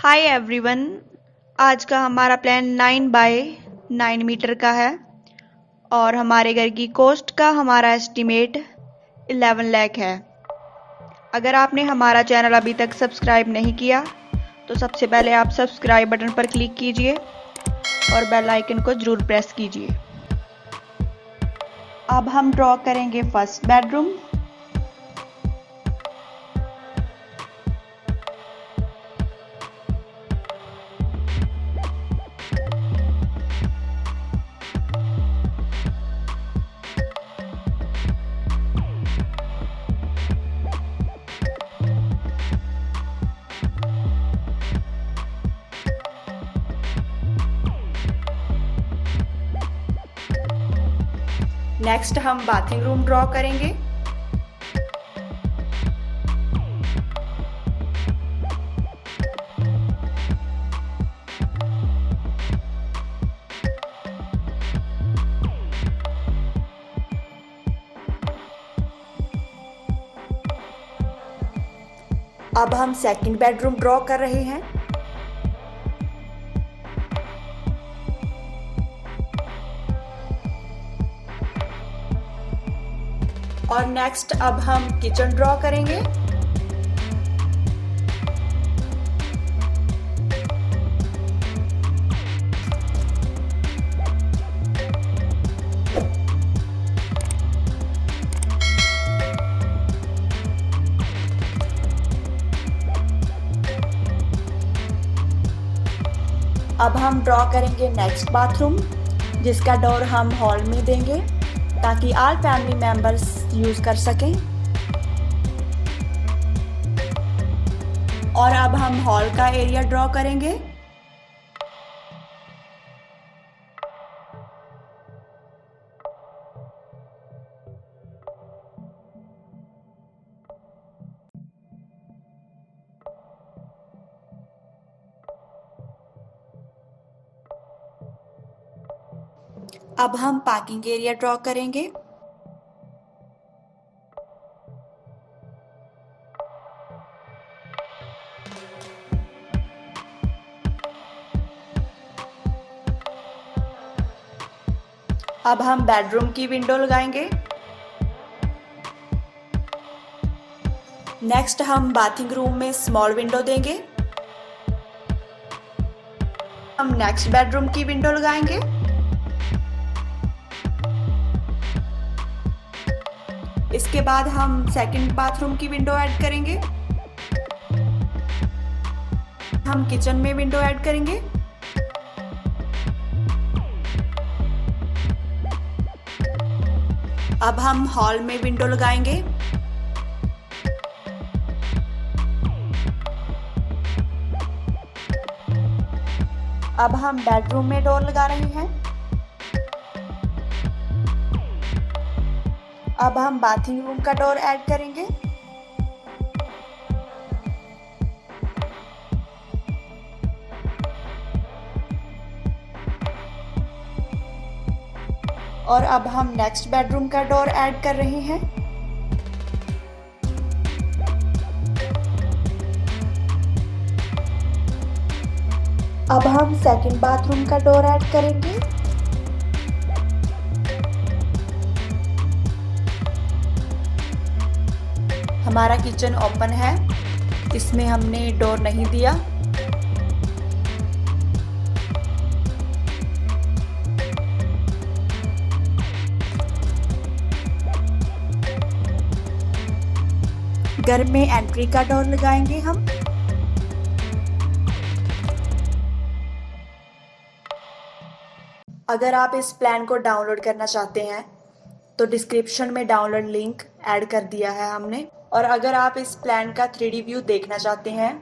Hi everyone. आज का हमारा प्लान 9x9 मीटर का है और हमारे घर की कॉस्ट का हमारा एस्टिमेट 11 लाख है। अगर आपने हमारा चैनल अभी तक सब्सक्राइब नहीं किया तो सबसे पहले आप सब्सक्राइब बटन पर क्लिक कीजिए और बेल आइकन को ज़रूर प्रेस कीजिए। अब हम ड्रॉ करेंगे फर्स्ट बेडरूम। नेक्स्ट हम बाथिंग रूम ड्रॉ करेंगे। अब हम सेकंड बेडरूम ड्रॉ कर रहे हैं। और नेक्स्ट अब हम किचन ड्रॉ करेंगे। अब हम ड्रॉ करेंगे नेक्स्ट बाथरूम, जिसका डोर हम हॉल में देंगे ताकि ऑल फैमिली मेंबर्स यूज कर सकें। और अब हम हॉल का एरिया ड्रॉ करेंगे। अब हम पार्किंग एरिया ड्रॉ करेंगे। अब हम बेडरूम की विंडो लगाएंगे। नेक्स्ट हम बाथिंग रूम में स्मॉल विंडो देंगे। हम नेक्स्ट बेडरूम की विंडो लगाएंगे। इसके बाद हम सेकंड बाथरूम की विंडो ऐड करेंगे। हम किचन में विंडो ऐड करेंगे। अब हम हॉल में विंडो लगाएंगे। अब हम बेडरूम में डोर लगा रहे हैं। अब हम बाथिंग रूम का डोर ऐड करेंगे। और अब हम नेक्स्ट बेडरूम का डोर ऐड कर रहे हैं। अब हम सेकंड बाथरूम का डोर ऐड करेंगे। हमारा किचन ओपन है, इसमें हमने डोर नहीं दिया। घर में एंट्री का डोर लगाएंगे हम। अगर आप इस प्लान को डाउनलोड करना चाहते हैं तो डिस्क्रिप्शन में डाउनलोड लिंक ऐड कर दिया है हमने। और अगर आप इस प्लान का 3D व्यू देखना चाहते हैं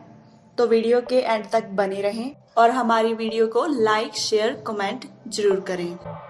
तो वीडियो के एंड तक बने रहें और हमारी वीडियो को लाइक, शेयर, कमेंट जरूर करें।